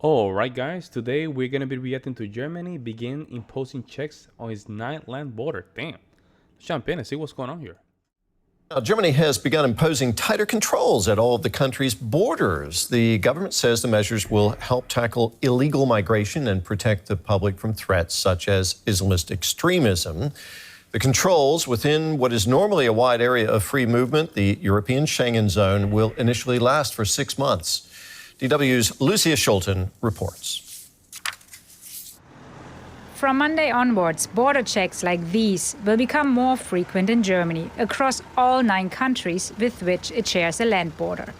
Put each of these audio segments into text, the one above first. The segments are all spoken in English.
All right, guys. Today we're gonna be reacting to Germany begin imposing checks on its nine-land border. Damn, Champagne. See what's going on here. Now, Germany has begun imposing tighter controls at all of the country's borders. The government says the measures will help tackle illegal migration and protect the public from threats such as Islamist extremism. The controls within what is normally a wide area of free movement, the European Schengen zone, will initially last for 6 months. DW's Lucia Schulten reports. From Monday onwards, border checks like these will become more frequent in Germany across all 9 countries with which it shares a land border.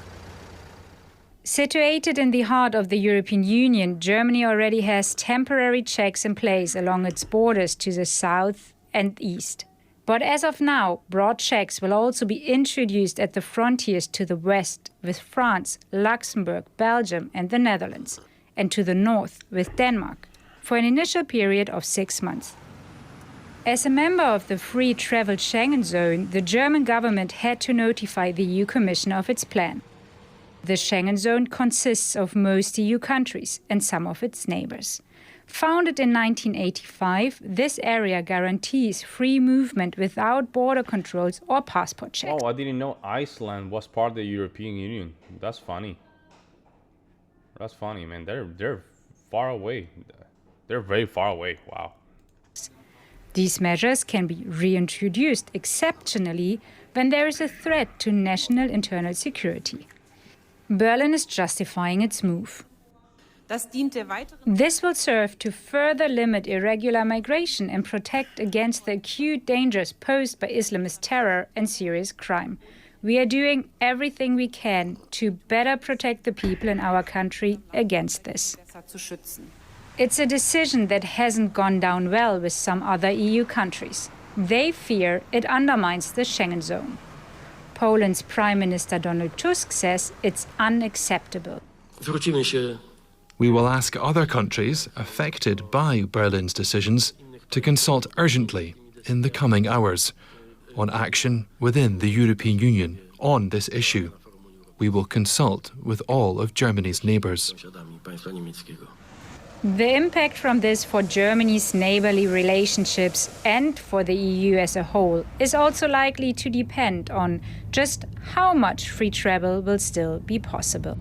Situated in the heart of the European Union, Germany already has temporary checks in place along its borders to the south and east. But as of now, broad checks will also be introduced at the frontiers to the west with France, Luxembourg, Belgium and the Netherlands, and to the north with Denmark, for an initial period of 6 months. As a member of the free travel Schengen zone, the German government had to notify the EU Commission of its plan. The Schengen zone consists of most EU countries and some of its neighbors. Founded in 1985, this area guarantees free movement without border controls or passport checks. Oh, I didn't know Iceland was part of the European Union. That's funny. That's funny, man. They're far away. They're very far away. Wow. These measures can be reintroduced exceptionally when there is a threat to national internal security. Berlin is justifying its move. This will serve to further limit irregular migration and protect against the acute dangers posed by Islamist terror and serious crime. We are doing everything we can to better protect the people in our country against this. It's a decision that hasn't gone down well with some other EU countries. They fear it undermines the Schengen zone. Poland's Prime Minister Donald Tusk says it's unacceptable. We will ask other countries affected by Berlin's decisions to consult urgently in the coming hours on action within the European Union on this issue. We will consult with all of Germany's neighbours. The impact from this for Germany's neighbourly relationships and for the EU as a whole is also likely to depend on just how much free travel will still be possible.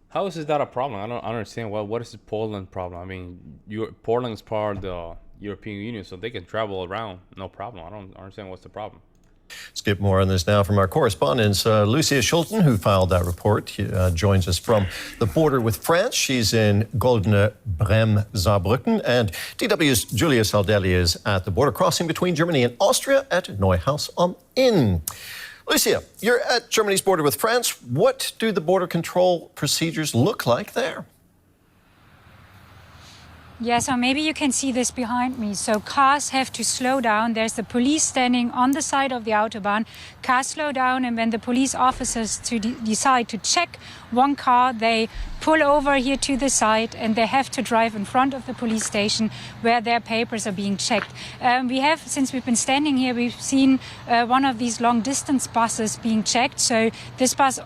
How is that a problem? I don't understand. What is the Poland problem? I mean, Poland is part of the European Union, so they can travel around, no problem. I don't understand what's the problem. Let's get more on this now from our correspondent, Lucia Schulten, who filed that report. She joins us from the border with France. She's in Goldene Brem, Saarbrücken. And DW's Julia Saldelli is at the border crossing between Germany and Austria at Neuhaus am Inn. Lucia, you're at Germany's border with France. What do the border control procedures look like there? Yeah, so maybe you can see this behind me. So cars have to slow down. There's the police standing on the side of the Autobahn. Cars slow down, and when the police officers decide to check one car, they pull over here to the side and they have to drive in front of the police station where their papers are being checked. Since we've been standing here, we've seen one of these long distance buses being checked. So this bus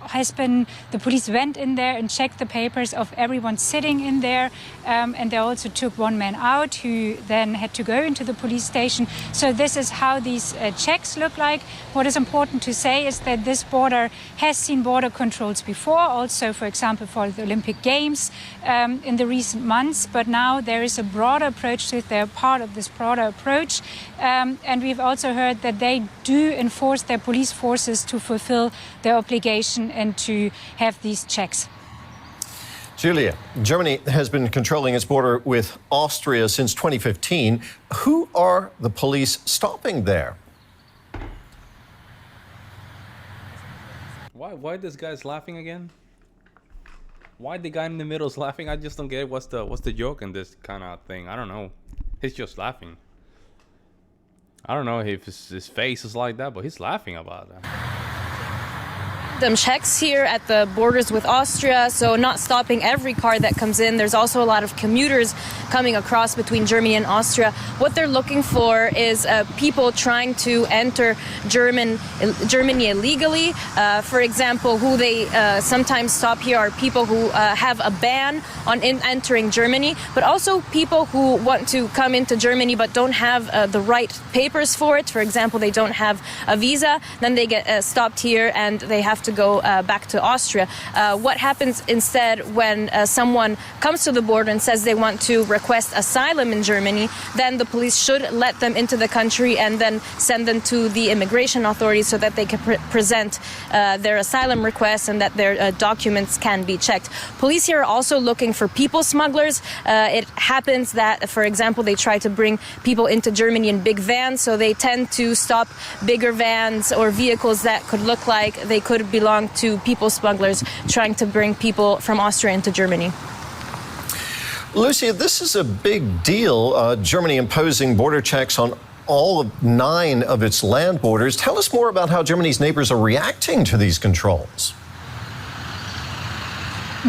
the police went in there and checked the papers of everyone sitting in there. And they also took one man out who then had to go into the police station. So this is how these checks look like. What is important to say is that this border has seen border controls before, also, for example, for the Olympic Games in the recent months. But now there is a broader approach to it. They're part of this broader approach. And we've also heard that they do enforce their police forces to fulfill their obligation and to have these checks. Julia, Germany has been controlling its border with Austria since 2015. Who are the police stopping there? Why this guy's laughing again? Why the guy in the middle is laughing? I just don't get it. What's the joke in this kind of thing? I don't know. He's just laughing. I don't know if his face is like that, but he's laughing about that. random checks here at the borders with Austria, so not stopping every car that comes in. There's also a lot of commuters coming across between Germany and Austria. What they're looking for is people trying to enter Germany illegally. For example, who they sometimes stop here are people who have a ban on entering Germany, but also people who want to come into Germany but don't have the right papers for it. For example, they don't have a visa, then they get stopped here and they have to go back to Austria. What happens instead when someone comes to the border and says they want to request asylum in Germany, then the police should let them into the country and then send them to the immigration authorities so that they can present their asylum request and that their documents can be checked. Police here are also looking for people smugglers. It happens that, for example, they try to bring people into Germany in big vans, so they tend to stop bigger vans or vehicles that could look like they could belong to people smugglers trying to bring people from Austria into Germany. Lucia, this is a big deal, Germany imposing border checks on all 9 of its land borders. Tell us more about how Germany's neighbors are reacting to these controls.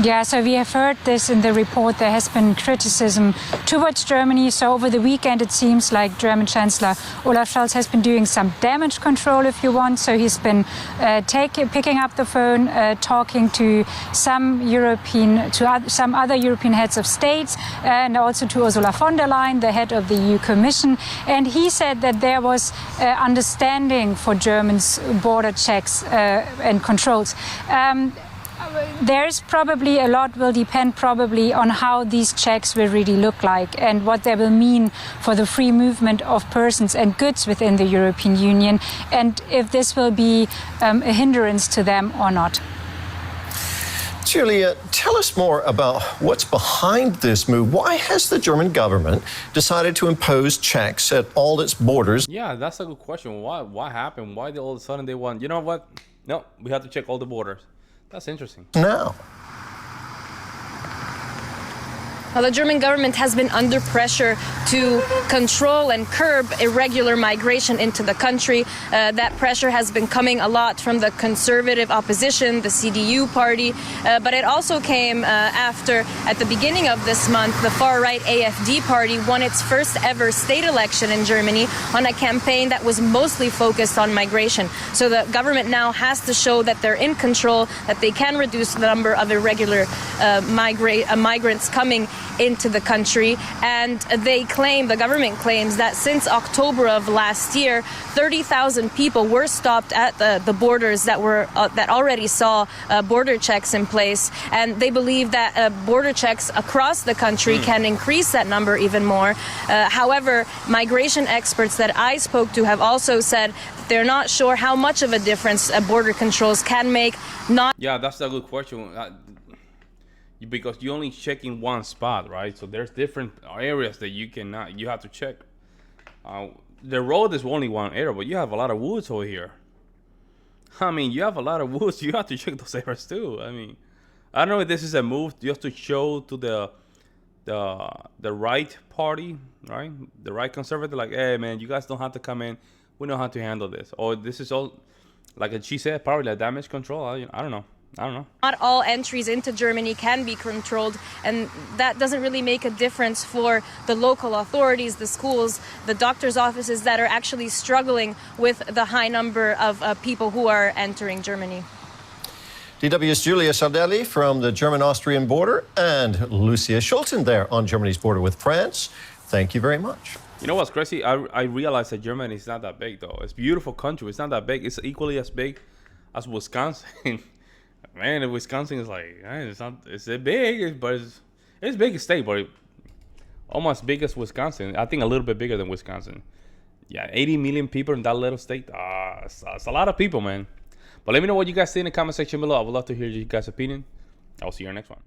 Yeah, so we have heard this in the report. There has been criticism towards Germany. So over the weekend, it seems like German Chancellor Olaf Scholz has been doing some damage control, if you want. So he's been picking up the phone, talking to some other European heads of states, and also to Ursula von der Leyen, the head of the EU Commission. And he said that there was understanding for Germany's border checks and controls. There's probably a lot will depend probably on how these checks will really look like and what they will mean for the free movement of persons and goods within the European Union, and if this will be a hindrance to them or not. Julia, tell us more about what's behind this move. Why has the German government decided to impose checks at all its borders? Yeah, that's a good question. What happened? Why did all of a sudden they want, you know what? No, we have to check all the borders. That's interesting. Now. Well, the German government has been under pressure to control and curb irregular migration into the country. That pressure has been coming a lot from the conservative opposition, the CDU party, but it also came after, at the beginning of this month, the far-right AfD party won its first ever state election in Germany on a campaign that was mostly focused on migration. So the government now has to show that they're in control, that they can reduce the number of irregular migrants coming into the country. And the government claims that since October of last year, 30,000 people were stopped at the borders that already saw border checks in place. And they believe that border checks across the country can increase that number even more. However, migration experts that I spoke to have also said they're not sure how much of a difference border controls can make. Yeah, that's a good question. Because you're only checking one spot, right? So there's different areas that you have to check. The road is only one area, but you have a lot of woods over here. I mean, you have a lot of woods. You have to check those areas too. I mean, I don't know if this is a move just to show to the right party, right? The right conservative, like, hey man, you guys don't have to come in. We know how to handle this. Or this is all, like she said, probably like damage control. I don't know. Not all entries into Germany can be controlled, and that doesn't really make a difference for the local authorities, the schools, the doctors' offices that are actually struggling with the high number of people who are entering Germany. DW's Julia Sardelli from the German-Austrian border and Lucia Schulten there on Germany's border with France. Thank you very much. You know what's crazy? I realized that Germany is not that big, though. It's a beautiful country. It's not that big. It's equally as big as Wisconsin. Man, Wisconsin is like, it's big, but it's big a state, but almost big as Wisconsin. I think a little bit bigger than Wisconsin. Yeah, 80 million people in that little state. It's a lot of people, man. But let me know what you guys think in the comment section below. I would love to hear you guys' opinion. I'll see you in the next one.